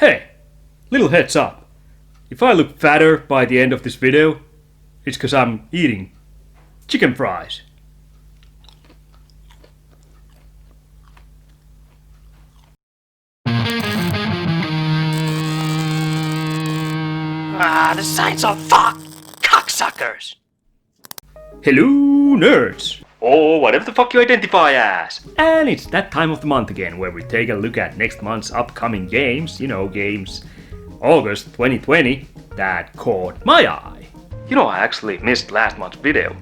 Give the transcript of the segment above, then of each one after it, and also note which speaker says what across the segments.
Speaker 1: Hey, little heads up. If I look fatter by the end of this video, it's cause I'm eating chicken fries.
Speaker 2: The signs are fucked! Cocksuckers!
Speaker 1: Hello, nerds! Or whatever the fuck you identify as! And it's that time of the month again where we take a look at next month's upcoming games, games August 2020 that caught my eye. I actually missed last month's video.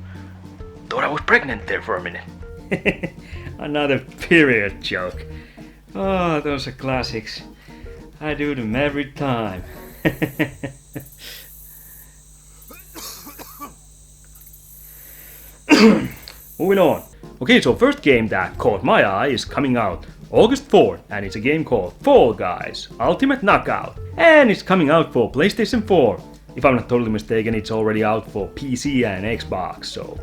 Speaker 1: Thought I was pregnant there for a minute. Another period joke. Oh, those are classics. I do them every time. Moving on. Okay, so first game that caught my eye is coming out August 4th, and it's a game called Fall Guys Ultimate Knockout, and it's coming out for PlayStation 4. If I'm not totally mistaken, it's already out for PC and Xbox, so...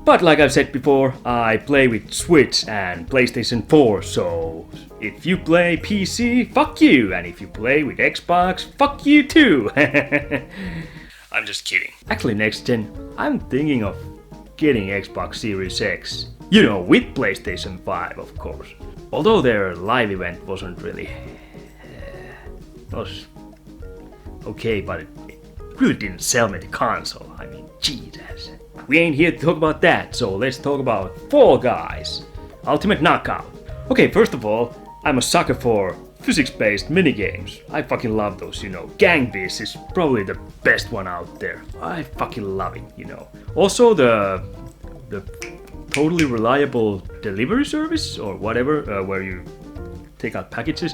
Speaker 1: But like I've said before, I play with Switch and PlayStation 4, so if you play PC, fuck you, and if you play with Xbox, fuck you too. I'm just kidding. Actually, next gen, I'm thinking of getting Xbox Series X. With PlayStation 5, of course. Although their live event wasn't really... it was okay, but it really didn't sell me the console. I mean, Jesus. We ain't here to talk about that, so let's talk about Fall Guys Ultimate Knockout. Okay, first of all, I'm a sucker for physics-based minigames. I fucking love those, Gang Beasts is probably the best one out there. I fucking love it, Also, the totally reliable delivery service, or whatever, where you take out packages,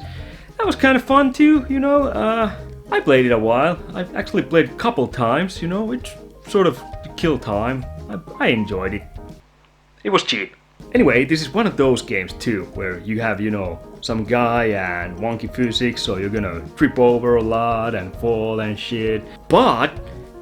Speaker 1: that was kind of fun too, I played it a while. I've actually played a couple times, which sort of kill time. I enjoyed it. It was cheap. Anyway, this is one of those games too, where you have, some guy and wonky physics, so you're gonna trip over a lot and fall and shit. But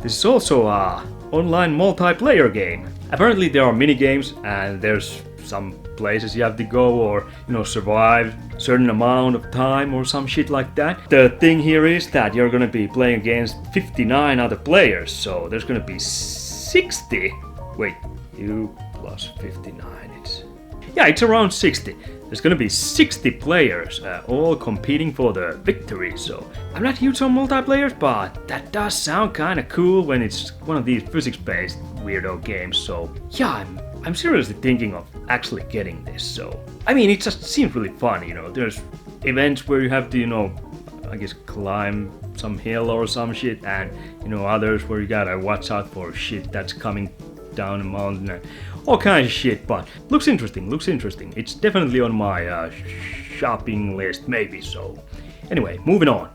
Speaker 1: this is also a online multiplayer game. Apparently there are mini games and there's some places you have to go or, survive certain amount of time or some shit like that. The thing here is that you're gonna be playing against 59 other players, so there's gonna be 60. Wait, you plus 59, it's around 60. There's gonna be 60 players, all competing for the victory, so I'm not huge on multiplayer, but that does sound kinda cool when it's one of these physics-based weirdo games, so yeah, I'm seriously thinking of actually getting this, so... I mean, it just seems really fun, there's events where you have to, I guess climb some hill or some shit, and, others where you gotta watch out for shit that's coming down a mountain and all kinds of shit, but looks interesting. It's definitely on my shopping list, maybe, so... Anyway, moving on.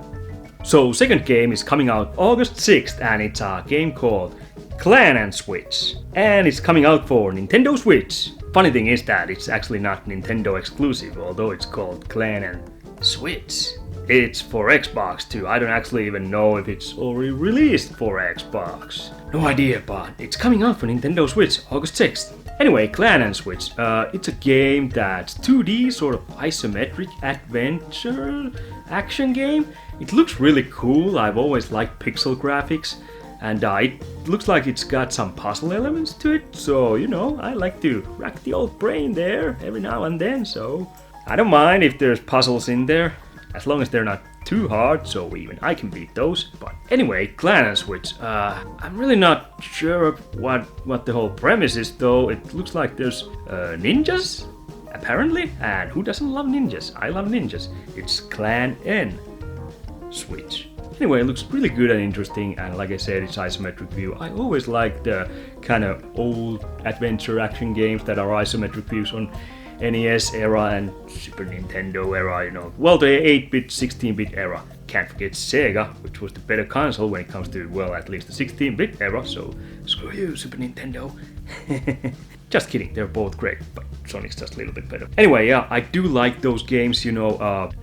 Speaker 1: So, second game is coming out August 6th, and it's a game called Clan and Switch, and it's coming out for Nintendo Switch. Funny thing is that it's actually not Nintendo exclusive, although it's called Clan and Switch. It's for Xbox too. I don't actually even know if it's already released for Xbox. No idea, but it's coming out for Nintendo Switch August 6th. Anyway, Clan and Switch. It's a game that's 2D, sort of isometric adventure action game. It looks really cool. I've always liked pixel graphics. And it looks like it's got some puzzle elements to it, so, I like to rack the old brain there every now and then, so... I don't mind if there's puzzles in there, as long as they're not too hard, so even I can beat those. But anyway, Clan and Switch. I'm really not sure of what the whole premise is, though. It looks like there's ninjas, apparently, and who doesn't love ninjas? I love ninjas. It's Clan and Switch. Anyway, it looks really good and interesting, and like I said, it's isometric view. I always like the kind of old adventure action games that are isometric views on NES era and Super Nintendo era, well, the 8-bit, 16-bit era. Can't forget Sega, which was the better console when it comes to, well, at least the 16-bit era, so screw you, Super Nintendo. Just kidding, they're both great, but Sonic's just a little bit better. Anyway, yeah, I do like those games,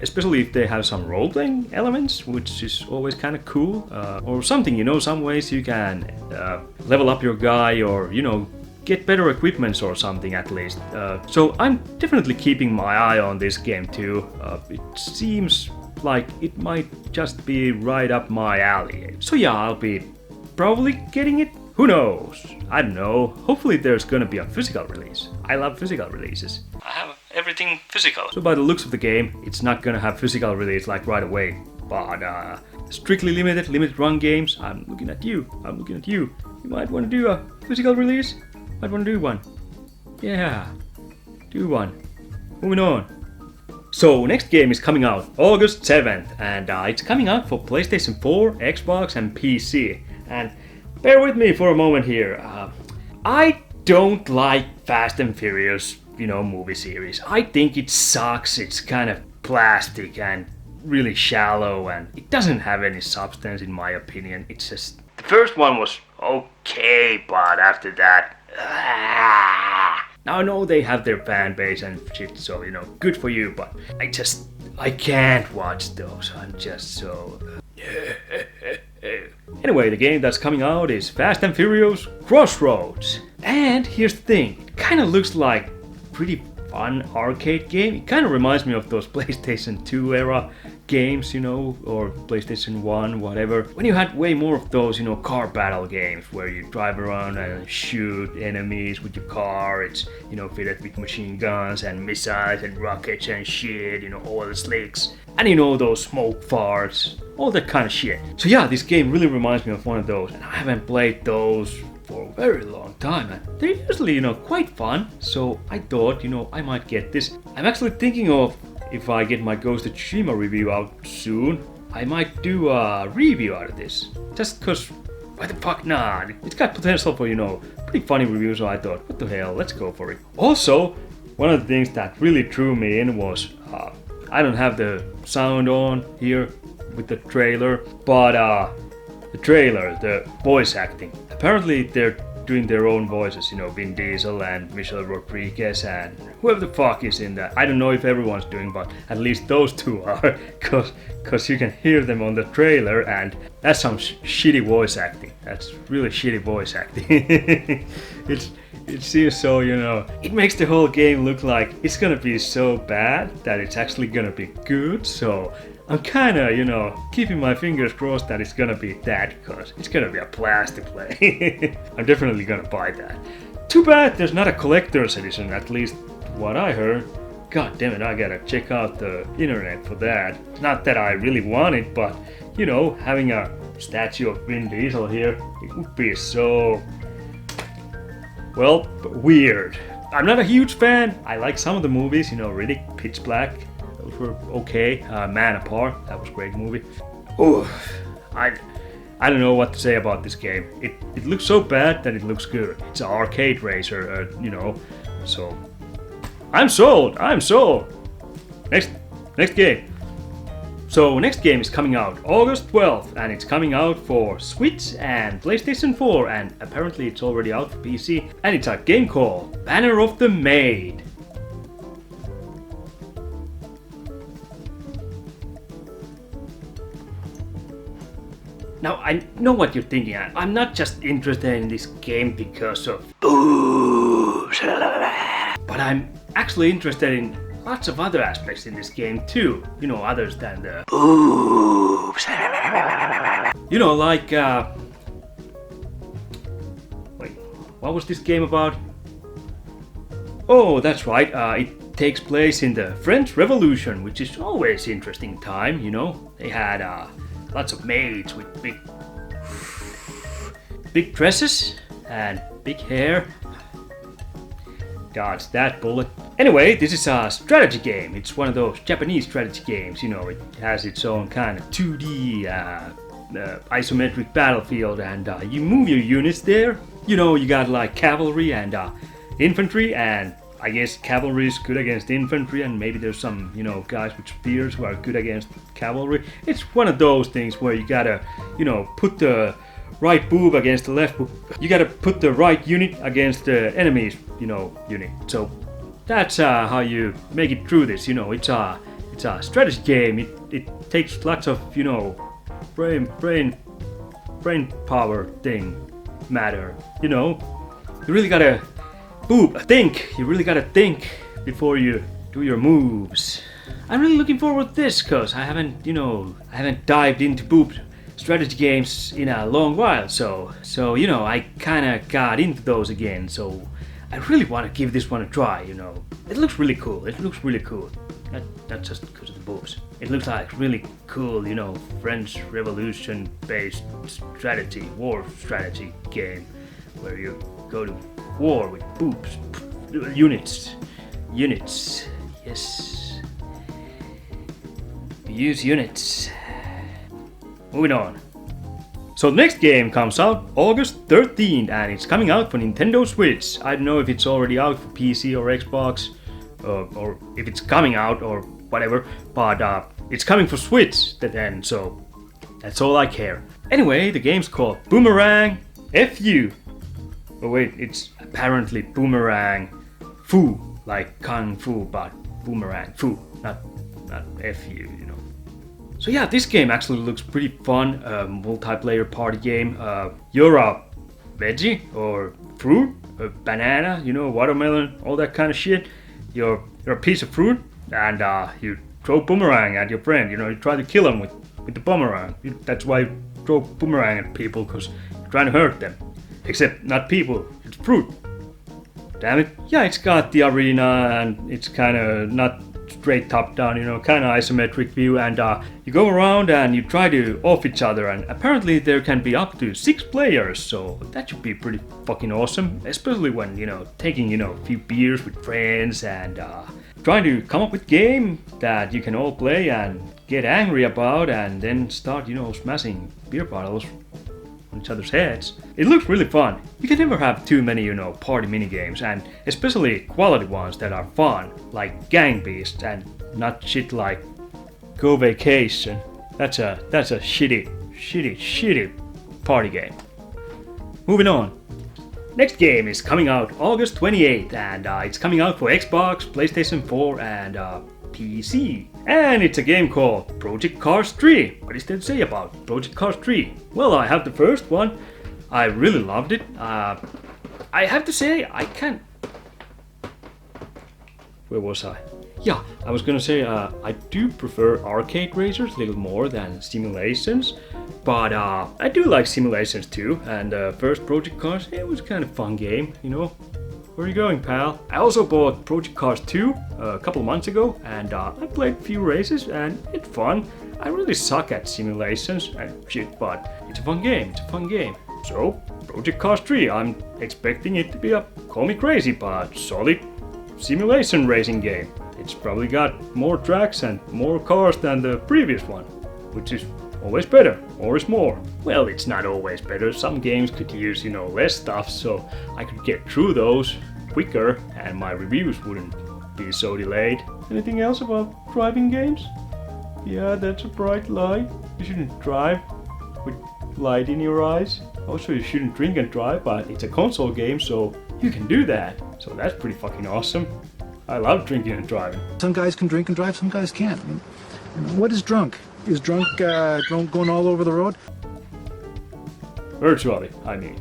Speaker 1: especially if they have some role-playing elements, which is always kind of cool. Or something, some ways you can level up your guy or, get better equipments or something at least. So I'm definitely keeping my eye on this game too. It seems like it might just be right up my alley. So yeah, I'll be probably getting it. Who knows? I don't know. Hopefully there's gonna be a physical release. I love physical releases. I have everything physical. So by the looks of the game, it's not gonna have physical release like right away. But strictly limited run games, I'm looking at you. You might want to do a physical release. Might want to do one. Yeah, do one. Moving on. So next game is coming out August 7th, and it's coming out for PlayStation 4, Xbox and PC. And bear with me for a moment here. I don't like Fast and Furious, movie series. I think it sucks. It's kind of plastic and really shallow, and it doesn't have any substance in my opinion. It's just the first one was okay, but after that, now I know they have their fan base and shit, so good for you, but I can't watch those. I'm just so. Anyway, the game that's coming out is Fast and Furious Crossroads. And here's the thing, it kind of looks like pretty fun arcade game. It kind of reminds me of those PlayStation 2 era games, or PlayStation 1, whatever. When you had way more of those, car battle games where you drive around and shoot enemies with your car. It's, fitted with machine guns and missiles and rockets and shit, oil slicks. And those smoke farts, all that kind of shit. So yeah, this game really reminds me of one of those. And I haven't played those for a very long time, and they're usually, quite fun. So I thought, I might get this. I'm actually thinking of, if I get my Ghost of Tsushima review out soon, I might do a review out of this. Just cause, why the fuck not? It's got potential for, pretty funny reviews, so I thought, what the hell, let's go for it. Also, one of the things that really drew me in was, I don't have the sound on here with the trailer, but the trailer, the voice acting. Apparently they're doing their own voices, Vin Diesel and Michelle Rodriguez and whoever the fuck is in that. I don't know if everyone's doing, but at least those two are, cause you can hear them on the trailer, and that's some shitty voice acting. That's really shitty voice acting. It seems so, it makes the whole game look like it's gonna be so bad that it's actually gonna be good, so I'm kinda, keeping my fingers crossed that it's gonna be that, cause it's gonna be a blast to play. I'm definitely gonna buy that. Too bad there's not a collector's edition, at least what I heard. God damn it, I gotta check out the internet for that. Not that I really want it, but, having a statue of Vin Diesel here, it would be so, well, weird. I'm not a huge fan. I like some of the movies, Riddick, Pitch Black. Those were okay. Man Apart, that was a great movie. Oh, I don't know what to say about this game. It looks so bad that it looks good. It's an arcade racer, so I'm sold. Next game. So next game is coming out August 12th, and it's coming out for Switch and PlayStation 4, and apparently it's already out for PC, and it's a game called Banner of the Maid. Now, I know what you're thinking. I'm not just interested in this game because of boobs, but I'm actually interested in lots of other aspects in this game too. Others than the boobs. Like, wait, what was this game about? Oh, that's right. It takes place in the French Revolution, which is always interesting time. They had lots of maids with big dresses and big hair. Dodge that bullet. Anyway, this is a strategy game. It's one of those Japanese strategy games. It has its own kind of 2D isometric battlefield, and you move your units there. You got like cavalry and infantry, and I guess cavalry is good against infantry, and maybe there's some, guys with spears who are good against cavalry. It's one of those things where you gotta, put the right boob against the left boob. You gotta put the right unit against the enemy's, unit. So that's how you make it through this. It's a strategy game. It takes lots of, brain power thing matter. You really gotta think. You really gotta think before you do your moves. I'm really looking forward to this because I haven't dived into boop strategy games in a long while. So I kind of got into those again. So I really want to give this one a try. It looks really cool. Not just because of the boobs. It looks like really cool, French Revolution based war strategy game where you go to war with boobs, units, yes. You use units. Moving on. So the next game comes out August 13th and it's coming out for Nintendo Switch. I don't know if it's already out for PC or Xbox or if it's coming out or whatever, but it's coming for Switch then, so that's all I care. Anyway, the game's called Boomerang Fu. Oh wait, it's apparently Boomerang Fu, like Kung Fu, but Boomerang Fu, not Fu, So yeah, this game actually looks pretty fun, multiplayer party game. You're a veggie or fruit, a banana, watermelon, all that kind of shit. You're a piece of fruit and you throw boomerang at your friend, you try to kill him with the boomerang. That's why you throw boomerang at people, because you're trying to hurt them. Except not people, it's fruit. Damn it. Yeah, it's got the arena and it's kind of not straight top down, kind of isometric view, and you go around and you try to off each other, and apparently there can be up to 6 players, so that should be pretty fucking awesome, especially when, taking, a few beers with friends and trying to come up with game that you can all play and get angry about and then start, smashing beer bottles on each other's heads. It looks really fun. You can never have too many, party minigames, and especially quality ones that are fun, like Gang Beasts, and not shit like Go Vacation. That's a shitty party game. Moving on. Next game is coming out August 28th, and it's coming out for Xbox, PlayStation 4, and PC. And it's a game called Project Cars 3. What is there to say about Project Cars 3? Well, I have the first one. I really loved it. I have to say, I can't... Where was I? Yeah, I was gonna say, I do prefer arcade racers a little more than simulations. But I do like simulations too. And first Project Cars, it was kind of fun game, Where are you going, pal? I also bought Project Cars 2 a couple months ago, and I played a few races, and it's fun. I really suck at simulations and shit, but it's a fun game. So, Project Cars 3, I'm expecting it to be a call me crazy, but solid simulation racing game. It's probably got more tracks and more cars than the previous one, which is always better. More is more. Well, it's not always better. Some games could use, less stuff, so I could get through those quicker and my reviews wouldn't be so delayed. Anything else about driving games? Yeah, that's a bright light. You shouldn't drive with light in your eyes. Also, you shouldn't drink and drive, but it's a console game, so you can do that. So that's pretty fucking awesome. I love drinking and driving.
Speaker 3: Some guys can drink and drive, some guys can't. What is drunk? Is drunk going all over the road?
Speaker 1: Virtually, I mean.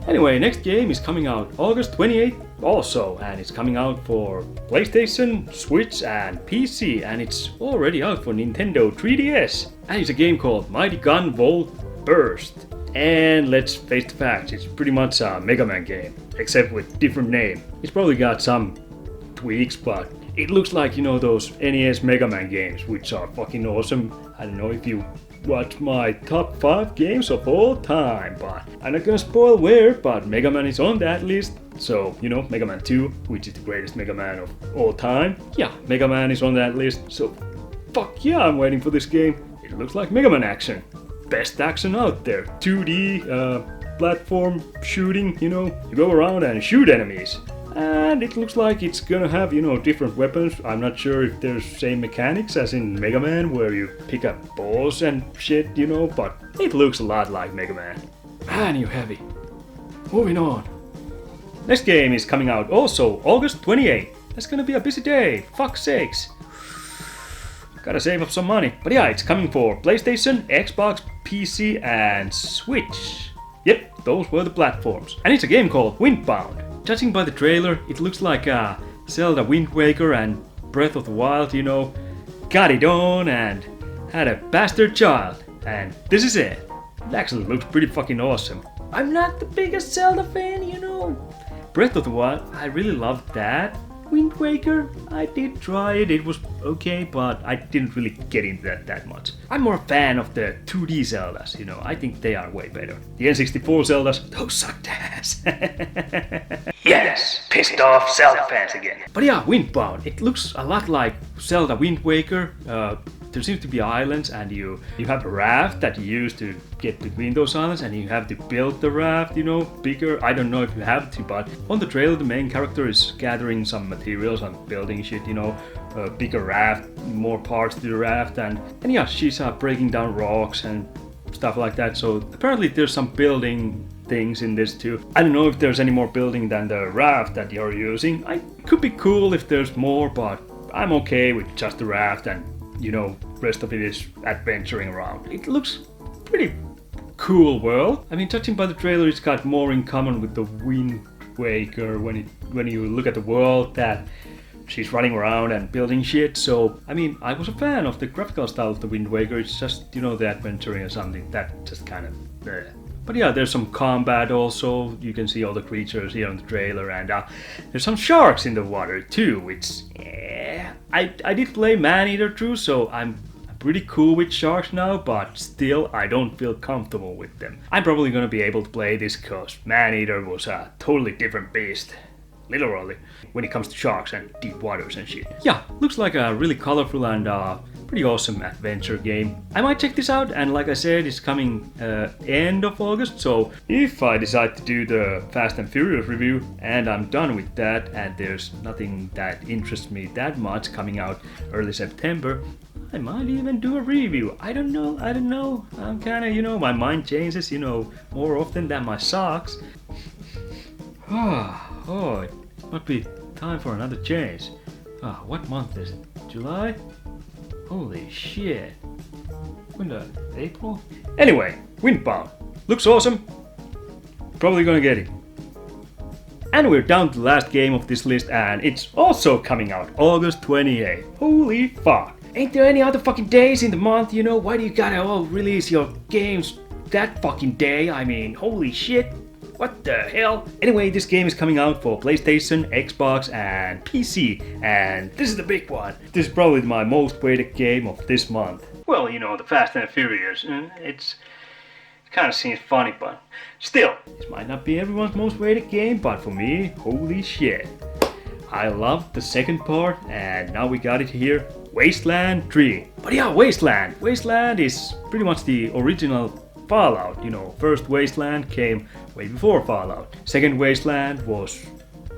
Speaker 1: Anyway, next game is coming out August 28th also, and it's coming out for PlayStation, Switch, and PC, and it's already out for Nintendo 3DS. And it's a game called Mighty Gun Volt Burst. And let's face the facts, it's pretty much a Mega Man game, except with different name. It's probably got some tweaks, but it looks like, those NES Mega Man games, which are fucking awesome. I don't know if you watch my top 5 games of all time, but I'm not gonna spoil where, but Mega Man is on that list. So, Mega Man 2, which is the greatest Mega Man of all time. Yeah, Mega Man is on that list, so fuck yeah, I'm waiting for this game. It looks like Mega Man action. Best action out there. 2D, platform shooting, you go around and shoot enemies. And it looks like it's gonna have, different weapons. I'm not sure if there's same mechanics as in Mega Man, where you pick up balls and shit, but it looks a lot like Mega Man. Man, you heavy. Moving on. Next game is coming out also August 28th. That's gonna be a busy day, fuck's sakes. Gotta save up some money. But yeah, it's coming for PlayStation, Xbox, PC, and Switch. Yep, those were the platforms. And it's a game called Windbound. Judging by the trailer, it looks like a Zelda Wind Waker and Breath of the Wild, you know, got it on and had a bastard child. And this is it. It actually looks pretty fucking awesome. I'm not the biggest Zelda fan, you know. Breath of the Wild, I really loved that. Wind Waker, I did try it, it was okay, but I didn't really get into that much. I'm more a fan of the 2D Zeldas, you know, I think they are way better. The N64 Zeldas, those sucked ass.
Speaker 2: Yes, pissed off Zelda fans again.
Speaker 1: But yeah, Windbound, it looks a lot like Zelda Wind Waker. There seems to be islands and you have a raft that you use to get between those islands and you have to build the raft, you know, bigger. I don't know if you have to, but on the trailer the main character is gathering some materials and building shit, you know, a bigger raft, more parts to the raft and yeah, she's breaking down rocks and stuff like that. So apparently there's some building things in this too. I don't know if there's any more building than the raft that you're using. It could be cool if there's more, but I'm okay with just the raft and you know, rest of it is adventuring around. It looks pretty cool world. I mean, judging by the trailer, it's got more in common with the Wind Waker when you look at the world that she's running around and building shit. So, I mean, I was a fan of the graphical style of the Wind Waker. It's just, you know, the adventuring or something that just kind of But yeah, there's some combat also. You can see all the creatures here on the trailer, and there's some sharks in the water too, which I did play Man-Eater too, so I'm pretty cool with sharks now, but still I don't feel comfortable with them. I'm probably gonna be able to play this cause Man-Eater was a totally different beast, literally, when it comes to sharks and deep waters and shit. Yeah, looks like a really colorful and pretty awesome adventure game. I might check this out, and like I said, it's coming end of August, so if I decide to do the Fast and Furious review and I'm done with that and there's nothing that interests me that much coming out early September, I might even do a review. I don't know. I'm kinda, you know, my mind changes, you know, more often than my socks. Oh, it might be time for another change. What month is it? July? Holy shit. When the April? Anyway, Windbound. Looks awesome. Probably gonna get it. And we're down to the last game of this list, and it's also coming out August 28th. Holy fuck. Ain't there any other fucking days in the month, you know? Why do you gotta all release your games that fucking day? I mean, holy shit. What the hell? Anyway, this game is coming out for PlayStation, Xbox, and PC, and this is the big one. This is probably my most waited game of this month. Well, you know, the Fast and Furious, it kind of seems funny, but still, this might not be everyone's most waited game, but for me, holy shit. I loved the second part, and now we got it here, Wasteland 3. But yeah, Wasteland. Wasteland is pretty much the original Fallout, you know. First Wasteland came way before Fallout. Second Wasteland was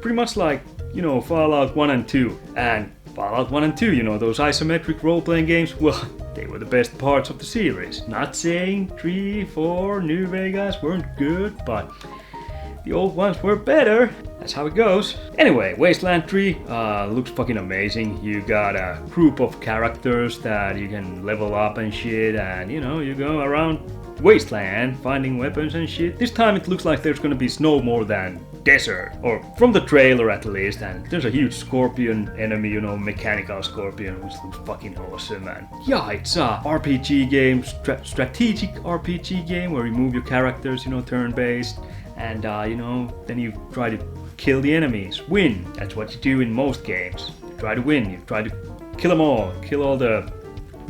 Speaker 1: pretty much like, you know, Fallout 1 and 2. And Fallout 1 and 2, you know, those isometric role-playing games, well, they were the best parts of the series. Not saying 3, 4, New Vegas weren't good, but the old ones were better. That's how it goes. Anyway, Wasteland 3 looks fucking amazing. You got a group of characters that you can level up and shit, and you know, you go around Wasteland finding weapons and shit. This time it looks like there's gonna be snow more than desert, or from the trailer at least, and there's a huge scorpion enemy, you know, mechanical scorpion, which looks fucking awesome. And yeah, it's a RPG game, strategic RPG game where you move your characters, you know, turn-based, and you know, then you try to kill the enemies, win. That's what you do in most games. You try to win, you try to kill them all, kill all the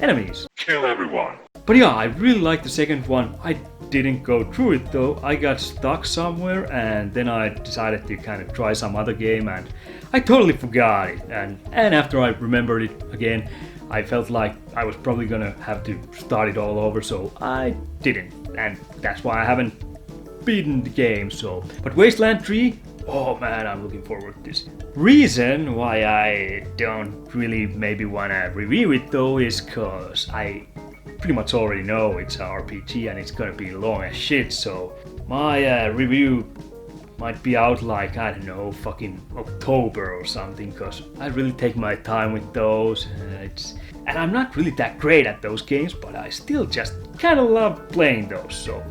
Speaker 1: enemies.
Speaker 4: Kill everyone.
Speaker 1: But yeah, I really like the second one. I didn't go through it though. I got stuck somewhere and then I decided to kind of try some other game and I totally forgot it. And after I remembered it again, I felt like I was probably gonna have to start it all over, so I didn't. And that's why I haven't beaten the game, so. But Wasteland 3, oh man, I'm looking forward to this. Reason why I don't really maybe wanna review it though is cause I pretty much already know it's an RPG and it's gonna be long as shit, so my review might be out like, I don't know, fucking October or something, cause I really take my time with those, and I'm not really that great at those games, but I still just kinda love playing those, so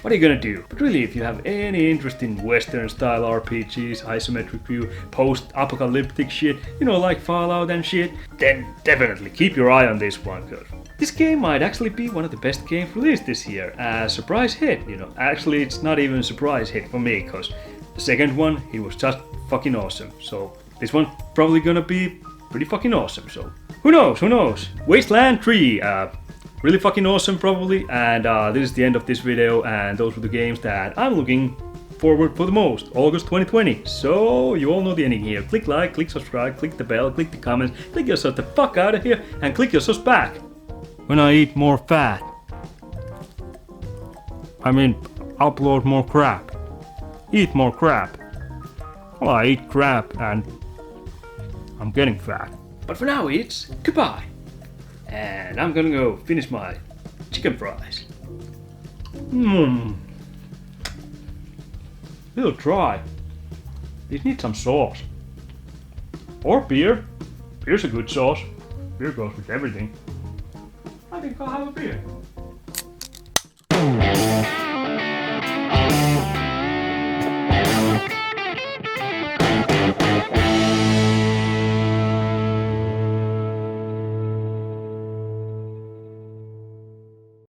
Speaker 1: what are you gonna do? But really, if you have any interest in Western style RPGs, isometric view, post-apocalyptic shit, you know, like Fallout and shit, then definitely keep your eye on this one, cause this game might actually be one of the best games released this year. A surprise hit, you know. Actually, it's not even a surprise hit for me, cause the second one, it was just fucking awesome. So this one probably gonna be pretty fucking awesome. So who knows? Wasteland 3, really fucking awesome probably. And this is the end of this video, and those were the games that I'm looking forward for the most, August 2020. So you all know the ending here. Click like, click subscribe, click the bell, click the comments, click yourself the fuck out of here, and click yourselves back. When I eat more fat, I mean upload more crap, eat more crap. Well, I eat crap and I'm getting fat. But for now it's goodbye. And I'm gonna go finish my chicken fries. Little dry. These need some sauce. Or beer. Beer's a good sauce. Beer goes with everything. I think I'll have a beer.